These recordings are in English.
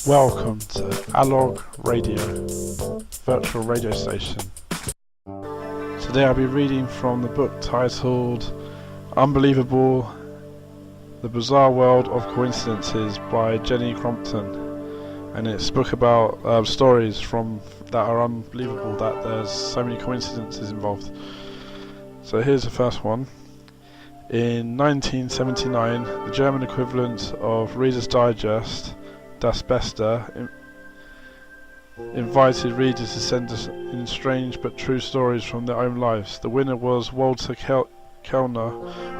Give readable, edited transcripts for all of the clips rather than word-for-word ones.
Welcome to Alog Radio, virtual radio station. Today I'll be reading from the book titled Unbelievable: The Bizarre World of Coincidences by Jenny Crompton. And it's a book about stories that are unbelievable, that there's so many coincidences involved. So here's the first one. In 1979, the German equivalent of Reader's Digest, Das Beste, invited readers to send us in strange but true stories from their own lives. The winner was Walter Kellner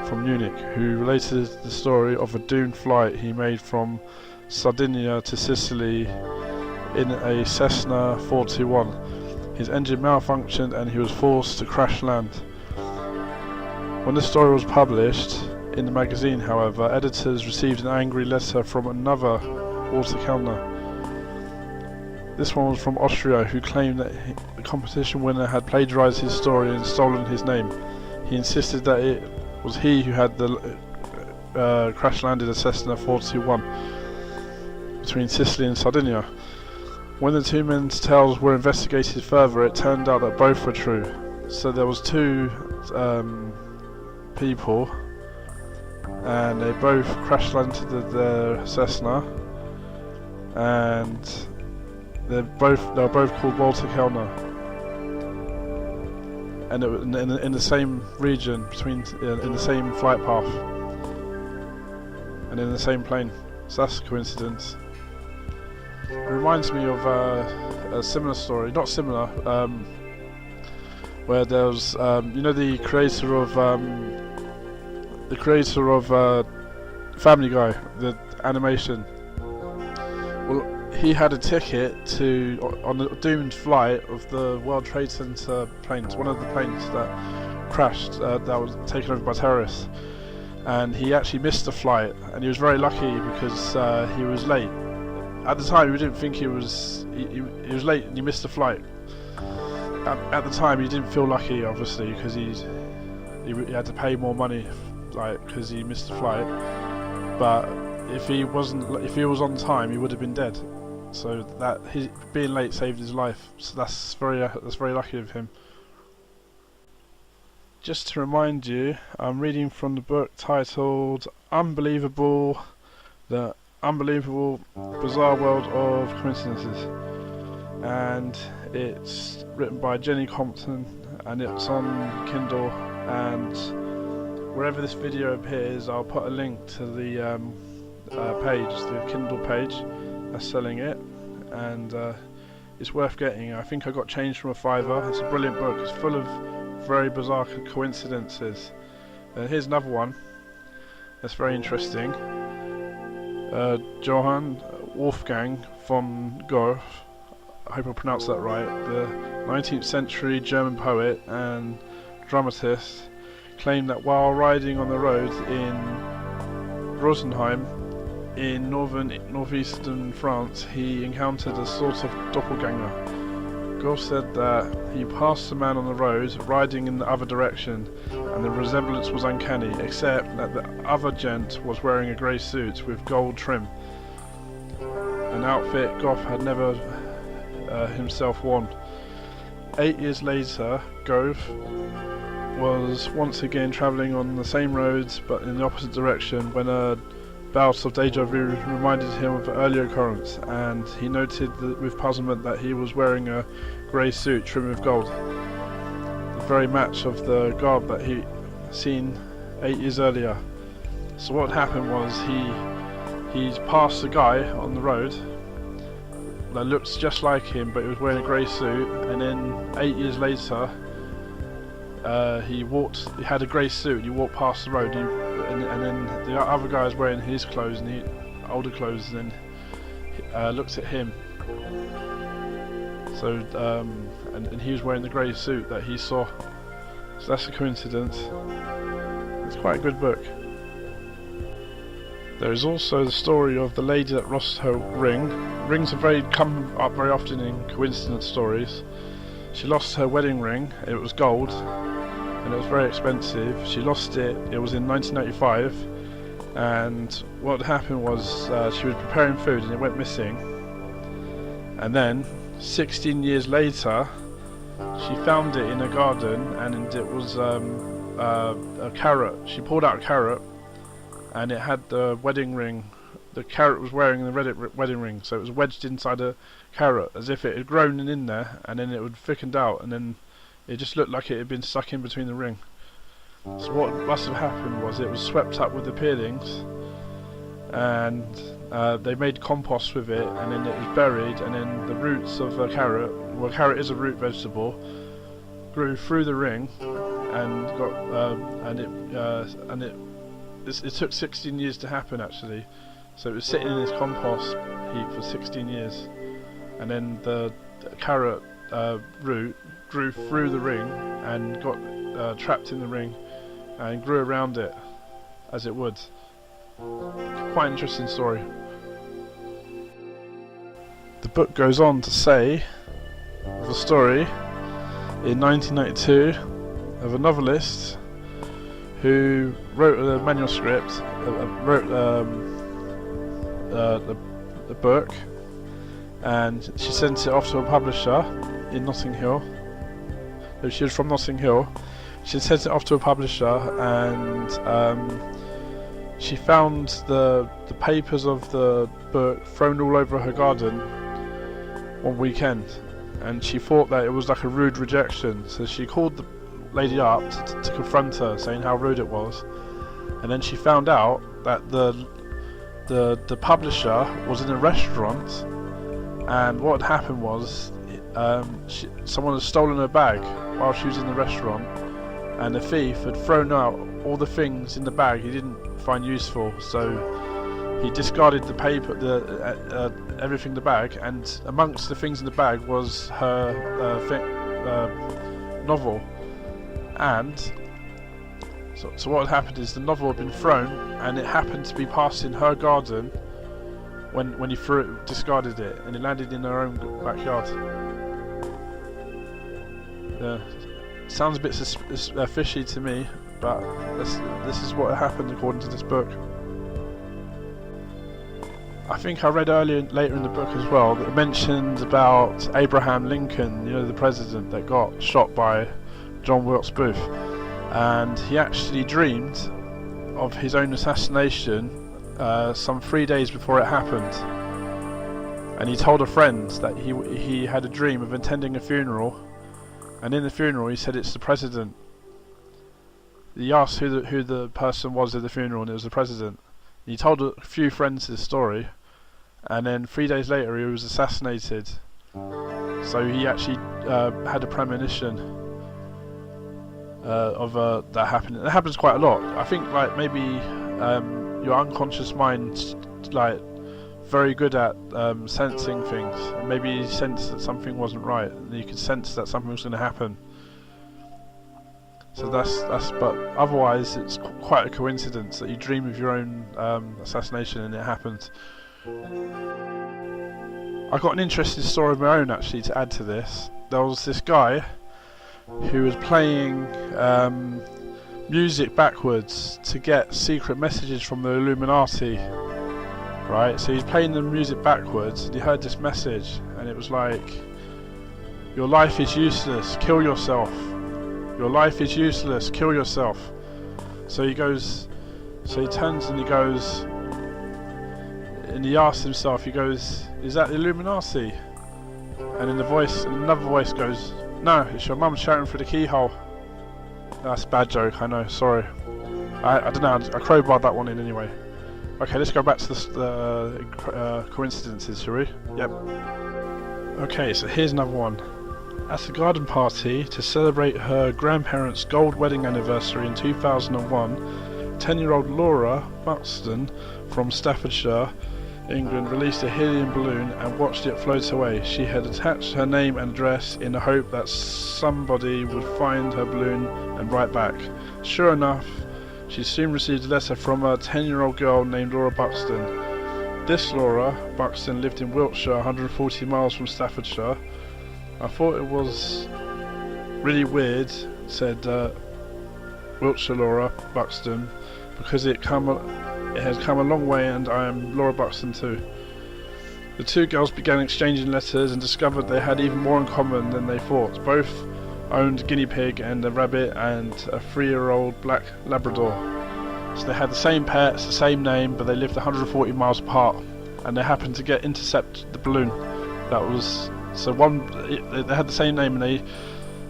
from Munich, who related the story of a doomed flight he made from Sardinia to Sicily in a Cessna 421. His engine malfunctioned and he was forced to crash land. When the story was published in the magazine, however, editors received an angry letter from another Walter Kellner. This one was from Austria, who claimed that the competition winner had plagiarized his story and stolen his name. He insisted that it was he who had crash-landed a Cessna 421 between Sicily and Sardinia. When the two men's tales were investigated further, it turned out that both were true. So there was two people, and they both crash-landed their Cessna, and they were both called Walter Kellner, and it was in the same region, in the same flight path, and in the same plane. So that's a coincidence. It reminds me of a similar story, not similar, where there was, the creator of Family Guy, the animation. Well, he had a ticket on the doomed flight of the World Trade Center planes, one of the planes that crashed, that was taken over by terrorists, and he actually missed the flight, and he was very lucky because he was late. At the time, we didn't think he was late, and he missed the flight. At the time, he didn't feel lucky, obviously, because he had to pay more money, because he missed the flight. But if he was on time, he would have been dead. So that being late saved his life. So that's very lucky of him. Just to remind you, I'm reading from the book titled Unbelievable: The Unbelievable Bizarre World of Coincidences, and it's written by Jenny Crompton, and it's on Kindle, and wherever this video appears I'll put a link to the the Kindle page that's selling it, and it's worth getting. I think I got changed from a £5. It's a brilliant book. It's full of very bizarre coincidences. And here's another one that's very interesting. Johann Wolfgang von Goethe, I hope I pronounced that right, the 19th century German poet and dramatist, claimed that while riding on the road in Rosenheim in northeastern France, he encountered a sort of doppelganger. Goethe said that he passed a man on the road riding in the other direction, and the resemblance was uncanny, except that the other gent was wearing a grey suit with gold trim, an outfit Goethe had never himself worn. 8 years later, Goethe was once again travelling on the same roads but in the opposite direction when a bout of deja vu reminded him of an earlier occurrence, and he noted with puzzlement that he was wearing a grey suit trimmed with gold, the very match of the garb that he'd seen 8 years earlier. So what happened was he passed a guy on the road that looked just like him, but he was wearing a grey suit, and then 8 years later he had a grey suit, and he walked past the road, and then the other guy was wearing his clothes, and older clothes, and then looked at him. So and he was wearing the grey suit that he saw. So that's a coincidence. It's quite a good book. There is also the story of the lady that lost her ring. Rings come up very often in coincidence stories. She lost her wedding ring. It was gold, and it was very expensive. She lost it. It was in 1995, and what happened was she was preparing food and it went missing. And then 16 years later, she found it in her garden, and it was a carrot. She pulled out a carrot, and it had the wedding ring. The carrot was wearing the wedding ring, so it was wedged inside a carrot, as if it had grown in there, and then it would thickened out, and then it just looked like it had been stuck in between the ring. So what must have happened was it was swept up with the peelings, and they made compost with it, and then it was buried, and then the roots of the carrot, well, carrot is a root vegetable, grew through the ring, and it took 16 years to happen actually. So it was sitting in this compost heap for 16 years, and then the carrot root grew through the ring and got trapped in the ring and grew around it as it would. Quite an interesting story. The book goes on to say of a story in 1992 of a novelist who wrote a manuscript, wrote the book, and she sent it off to a publisher in Notting Hill. She was from Notting Hill. She sent it off to a publisher, and she found the papers of the book thrown all over her garden one weekend, and she thought that it was like a rude rejection, so she called the lady up to confront her, saying how rude it was. And then she found out that the publisher was in a restaurant, and what had happened was someone had stolen her bag while she was in the restaurant, and the thief had thrown out all the things in the bag he didn't find useful, so he discarded the paper, everything in the bag, and amongst the things in the bag was her novel. And so what had happened is the novel had been thrown, and it happened to be passing her garden when he discarded it, and it landed in her own backyard. Sounds a bit fishy to me, but this is what happened according to this book. I think I read later in the book as well that it mentioned about Abraham Lincoln, you know, the president that got shot by John Wilkes Booth, and he actually dreamed of his own assassination some 3 days before it happened, and he told a friend that he had a dream of attending a funeral, and in the funeral he said it's the president. He asked who the person was at the funeral, and it was the president. He told a few friends this story, and then 3 days later he was assassinated. So he actually had a premonition of that happening. It happens quite a lot. I think like maybe your unconscious mind's like very good at sensing things. And maybe you sensed that something wasn't right, and you could sense that something was going to happen. So that's but otherwise it's quite a coincidence that you dream of your own assassination and it happened. I got an interesting story of my own actually to add to this. There was this guy who was playing music backwards to get secret messages from the Illuminati. Right, so he's playing the music backwards, and he heard this message, and it was like, "Your life is useless, kill yourself. Your life is useless, kill yourself." So he turns and he goes, and he asks himself, he goes, "Is that the Illuminati?" And then another voice goes, "No, it's your mum shouting through the keyhole." That's a bad joke, I know, sorry. I don't know, I crowbarred that one in anyway. Okay, let's go back to the coincidences, shall we? Yep. Okay, so here's another one. At a garden party to celebrate her grandparents' gold wedding anniversary in 2001, 10-year-old Laura Buxton from Staffordshire, England, released a helium balloon and watched it float away. She had attached her name and address in the hope that somebody would find her balloon and write back. Sure enough, she soon received a letter from a 10-year-old girl named Laura Buxton. This Laura Buxton lived in Wiltshire, 140 miles from Staffordshire. "I thought it was really weird," said Wiltshire Laura Buxton, "because it has come a long way, and I am Laura Buxton too." The two girls began exchanging letters and discovered they had even more in common than they thought. Both owned a guinea pig and a rabbit and a 3-year-old black Labrador. So they had the same pets, the same name, but they lived 140 miles apart. And they happened to intercept the balloon. That was they had the same name and they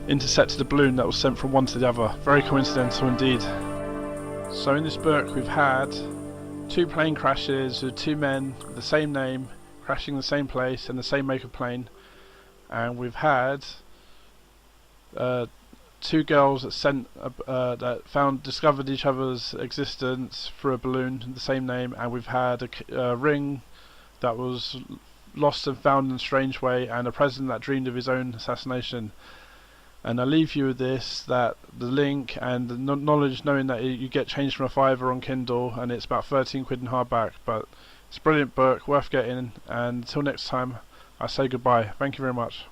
intercepted a balloon that was sent from one to the other. Very coincidental indeed. So in this book we've had 2 plane crashes with 2 men with the same name crashing the same place and the same make of plane, and we've had 2 girls that discovered each other's existence through a balloon with the same name, and we've had a ring that was lost and found in a strange way, and a president that dreamed of his own assassination. And I leave you with this, that the link and the knowledge, knowing that you get changed from a £5 on Kindle, and it's about 13 quid in hardback, but it's a brilliant book, worth getting, and until next time I say goodbye. Thank you very much.